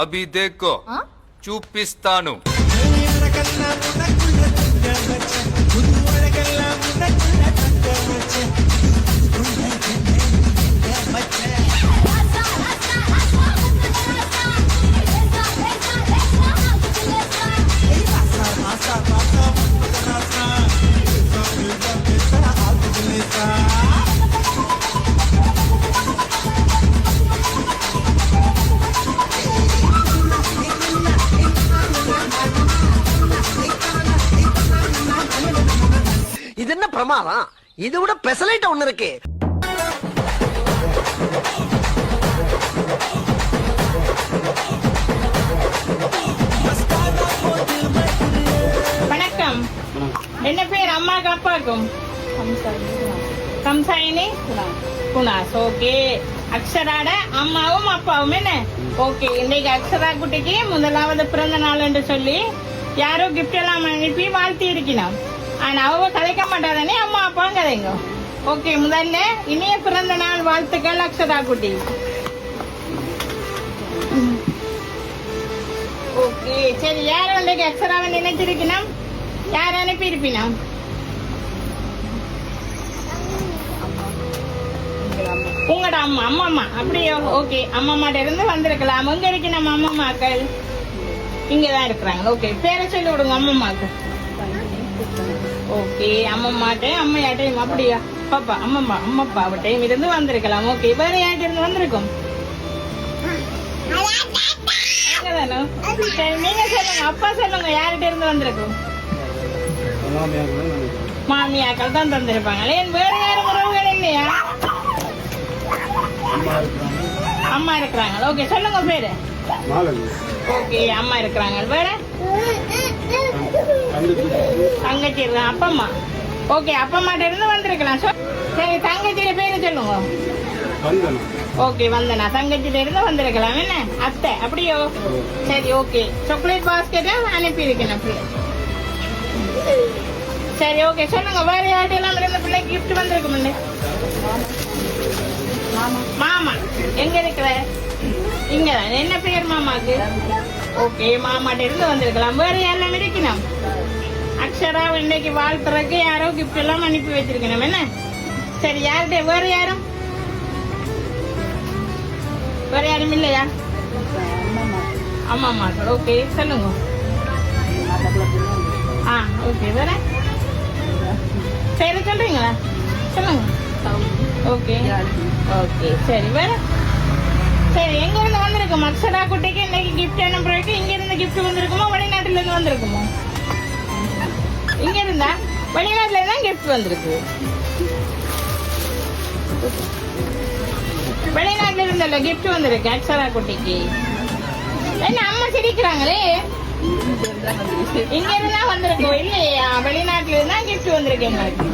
अभी देखो చూపిస్తాను இது என்ன பிரமாதம்? இது விட பெசலைட் ஒண்ணு இருக்கு. வணக்கம். என்ன பேர் அம்மாக்கு அப்பாக்கும்? கம்சாயினி குணாஸ். ஓகே. அக்ஷராட அம்மாவும் அப்பாவும் என்ன? ஓகே. இன்னைக்கு அக்ஷரா குட்டிக்கு முதலாவது பிறந்த நாள் என்று சொல்லி யாரோ கிஃப்ட் எல்லாம் அனுப்பி வாழ்த்தி இருக்கணும். ஆனா அவ கதைக்க மாட்டாதானே அம்மா அப்பா கதைங்க. ஓகே. முதல்ல இனிய பிறந்த நாள் வாழ்த்துக்கள் அக்ஷரா குட்டி. ஓகே. சரி, யார் வந்து அக்ஷராவை நினைச்சிருக்கணும்? யார் அனுப்பி இருப்பினோம்? உங்களோட அம்மா. அம்மா அப்படியோ? ஓகே. அம்மாட்ட இருந்து வந்திருக்கலாம். எங்க இருக்கு நம்ம அம்மாக்கள்? இங்கதான் இருக்கிறாங்க. ஓகே. பேரை சொல்லி விடுங்க அம்மாக்கு. ஓகே. அம்மாட்டையும் அம்மையாட்டையும் அப்படியா? பாப்பா அம்மாப்பாவட்டையும் இருந்து வந்திருக்கலாம். ஓகே. வேற யார்கிட்ட இருந்து வந்திருக்கும்? சரி, நீங்க சொல்லுங்க. அப்பா சொல்லுங்க, யார்கிட்ட இருந்து வந்திருக்கும்? மாமியாக்கள் தான் தந்திருப்பாங்க. ஏன் வேற யாரும் உறவுகள் இல்லையா? அம்மா இருக்கிறாங்க. ஓகே. சொல்லுங்க பேரு. ஓகே. அம்மா இருக்கிறாங்க. வேற தங்கச்சி இருக்காங்க. அப்பா அம்மா. ஓகே. அப்பா அம்மாட்ட இருந்து வந்திருக்கலாம். சரி, தங்கச்சியோட பேரு சொல்லுங்க. ஓகே. வந்தனா. தங்கச்சியில இருந்து வந்திருக்கலாம். என்ன அத்தை? அப்படியோ? சரி. ஓகே. சாக்லேட் பாஸ்கெட் அனுப்பி இருக்கேன். சரி. ஓகே. சொல்லுங்க. வேற யார்கிட்ட எல்லாம் இருந்த பிள்ளைக்கு கிஃப்ட் வந்திருக்கும்? மாமா எங்க இருக்கிற? இங்கதான். என்ன பேர் மாமாக்கு? ஓகே. மாமாட்ட இருந்து வந்திருக்கலாம். வேற யாரெல்லாம் இருக்கணும்? அக்ஷரா இன்னைக்கு வாழ்த்துறதுக்கு யாரோ கிஃப்ட் எல்லாம் அனுப்பி வச்சிருக்கணும். என்ன? சரி, யார்கிட்ட? வேற யாரும்? வேற யாரும் இல்லையா? அம்மாக்கள். ஓகே. சொல்லுங்க. ஓகே. வேற சரி சொல்றீங்களா? சொல்லுங்க. ஓகே. ஓகே. சரி. வேற? சரி, எங்க இருந்து வந்திருக்கும்? அக்ஷரா குட்டிக்கு இன்னைக்கு கிஃப்ட் அனுப்புறதுக்கு இங்க இருந்து கிஃப்ட் வந்திருக்குமோ வெளிநாட்டுல இருந்து வந்திருக்குமோ? இங்க இருந்தா வெளிநாட்டுல இருந்தா கிஃப்ட் வந்திருக்கு. வெளிநாட்டுல இருந்தல்ல கிஃப்ட் வந்திருக்கு அக்ஷரா குட்டிக்கு. என்ன அம்மா சிரிக்கிறாங்களே? இங்க இருந்தா வந்திருக்கோம் இல்லையா? வெளிநாட்டுல இருந்தா கிஃப்ட் வந்திருக்கு எங்களுக்கு.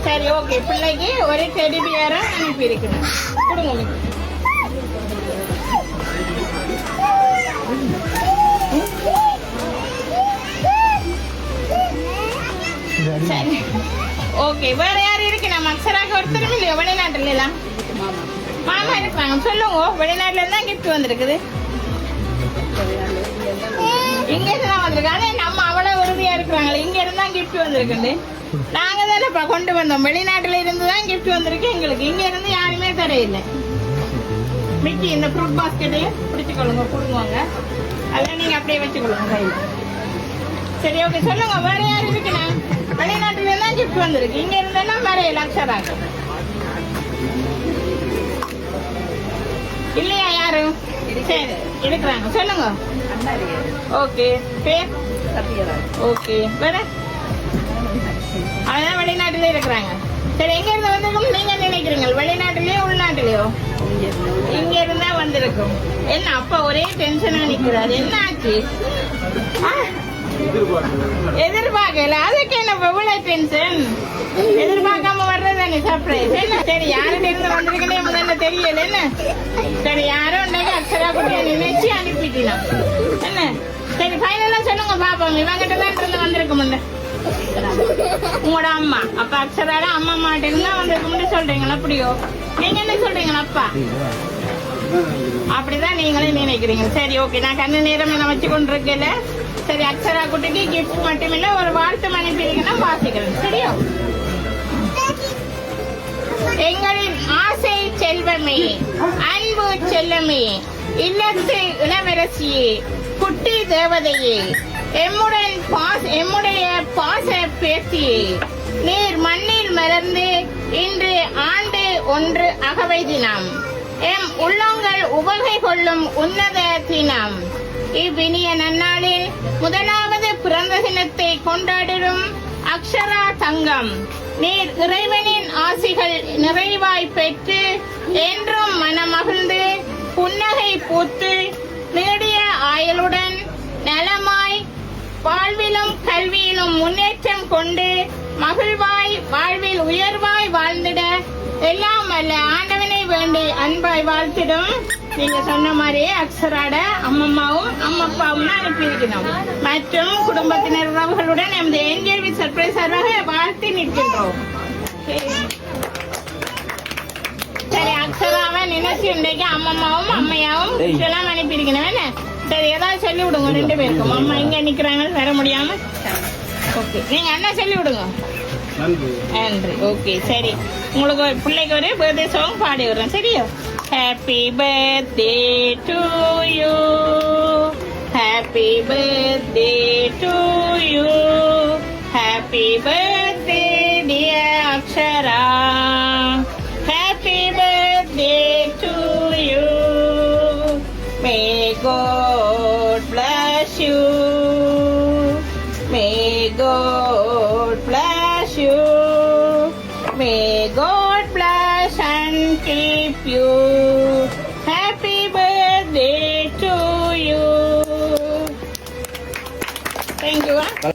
சரி. ஓகே. பிள்ளைக்கு ஒரு டெடி பியரை அனுப்பி இருக்கிறேன். கொடுங்க. சரி. ஓகே. வேற யாரும் இருக்கு? நம்ம அக்ஷராக்கு ஒருத்தரும் இல்லையோ வெளிநாட்டுல எல்லாம்? மாமா இருக்கிறாங்க. சொல்லுங்க. வெளிநாட்டுல இருந்தா கிஃப்ட் வந்திருக்குது. இங்க இருந்தா வந்திருக்கு. அதே நம்ம அவ்வளவு உறுதியா இருக்கிறாங்களே, இங்க இருந்தா கிஃப்ட் வந்திருக்குன்னு. நாங்க தானே கொண்டு வந்தோம். வெளிநாட்டுல இருந்துதான் கிஃப்ட் வந்திருக்கு எங்களுக்கு. இங்க இருந்து யாருமே தரையில்லை. மிக்கி இந்த ஃப்ரூட் பாஸ்கெட்டையும் பிடிச்சுக்கொள்ளுங்க. கொடுங்க. அதெல்லாம் நீங்க அப்படியே வச்சுக்கொள்ளுங்க கையில. சரி. ஓகே. சொல்லுங்க. வேற யாரும் இருக்குண்ணா? வெளிநாட்டுல இருந்தா கிஃப்ட் வந்திருக்கு. இங்க இருந்தா வேற அக்ஷராங்க இல்லையா? யாரும்? சரி, இருக்கிறாங்க. சொல்லுங்க. ஓகே. பேர்? ஓகே. வேற? அதான் வெளிநாட்டிலே இருக்கிறாங்க. சரி, எங்க இருந்து வந்திருக்கும் நீங்க நினைக்கிறீங்க? வெளிநாட்டிலேயோ உள்நாட்டிலேயோ? இங்க இருந்தா வந்திருக்கும். என்ன அப்பா ஒரே டென்ஷனா நிக்கிறாரு? என்ன ஆச்சு? எதிர்பார்க்கல. அதுக்கு என்ன எவ்வளவு டென்ஷன்? எதிர்பார்க்காம வர்றதானே சர்ப்ரைஸ். என்ன? சரி, யார்கிட்ட இருந்து வந்திருக்கனே முதல்ல தெரியல. என்ன? சரி, யாரோ அக்ஷரா குட்டியை நினைச்சு அனுப்பிட்டீங்க. என்ன? சரி, ஃபைனலா சொல்லுங்க பாப்போம். இவங்கிட்ட தான் இருந்து வந்திருக்க முடியும். உங்களோட அம்மா அப்ப அக்ஷரால அம்மா மாட்டேன்னா வந்து சொல்றீங்களா அப்படியோ? நீங்க என்ன சொல்றீங்களா அப்பா? அப்படிதான் நீங்களும் நினைக்கிறீங்க. சரி ஓகே, நான் கண்ணு நேரம் என்ன வச்சு கொண்டிருக்கல. சரி, அக்ஷரா குட்டிக்கு கிஃப்ட் மட்டுமில்ல ஒரு வாழ்த்து அனுப்பியிருக்கேன்னா வாசிக்கிறேன். சரியா? எங்களின் ஆசை செல்வமே, அன்பு செல்லமே, இல்லத்து இளவரசியே, குட்டி தேவதையே, எம்முடைய பாச பேத்தியே, நீர் மண்ணில் மலர்ந்து இன்று ஆண்டு 1 அகவை தினம், எம் உள்ளங்கள் உவகை கொள்ளும் உன்னத தினம். இவ்வினிய நன்னாளில் முதலாவது பிறந்த தினத்தை கொண்டாடும் அக்ஷரா தங்கம், நீர் இறைவனின் ஆசிகள் நிறைவாய் பெற்று என்றும் மனமகிழ்ந்து புன்னகை பூத்து நீடிய ஆயுளுடன் நலமாய் வாழ்விலும் கல்வியிலும் முன்னேற்றம் கொண்டு மகிழ்வாய் வாழ்வில் உயர்வாய் வாழ்ந்திட எல்லாம் வல்ல ஆண்டவனை வேண்டி அன்பாய் வாழ்த்திடும். நீங்க சொன்ன மாதிரியே அக்ஷராட அம்மம்மாவும் அம்மப்பாவும் தான் அனுப்பியிருக்கணும். மற்றும் குடும்பத்தினர் உறவுகளுடன் நமது என்ஜேவி சர்ப்ரைஸாக வாழ்த்தி நிற்கின்றோம். சரி, அக்ஷராவை நினைச்சு இன்றைக்கு அம்மம்மாவும் அம்மையாவும் எல்லாம் அனுப்பியிருக்கணும். என்ன சரி, ஏதாவது சொல்லி விடுங்க 2 பேருக்கும். அம்மா இங்க நிக்கிறாங்க, வர முடியாம. ஓகே, நீங்க என்ன சொல்லி விடுங்க. நன்றி. ஓகே, சரி, உங்களுக்கு பிள்ளைக்கு ஒரு பர்த்டே சாங் பாடி விடுறேன். சரியா? Happy birthday to you, happy birthday to you, happy birthday dear Akshara, happy birthday to you, May God bless you, may God bless you, may God bless and keep you, happy birthday to you. Thank you.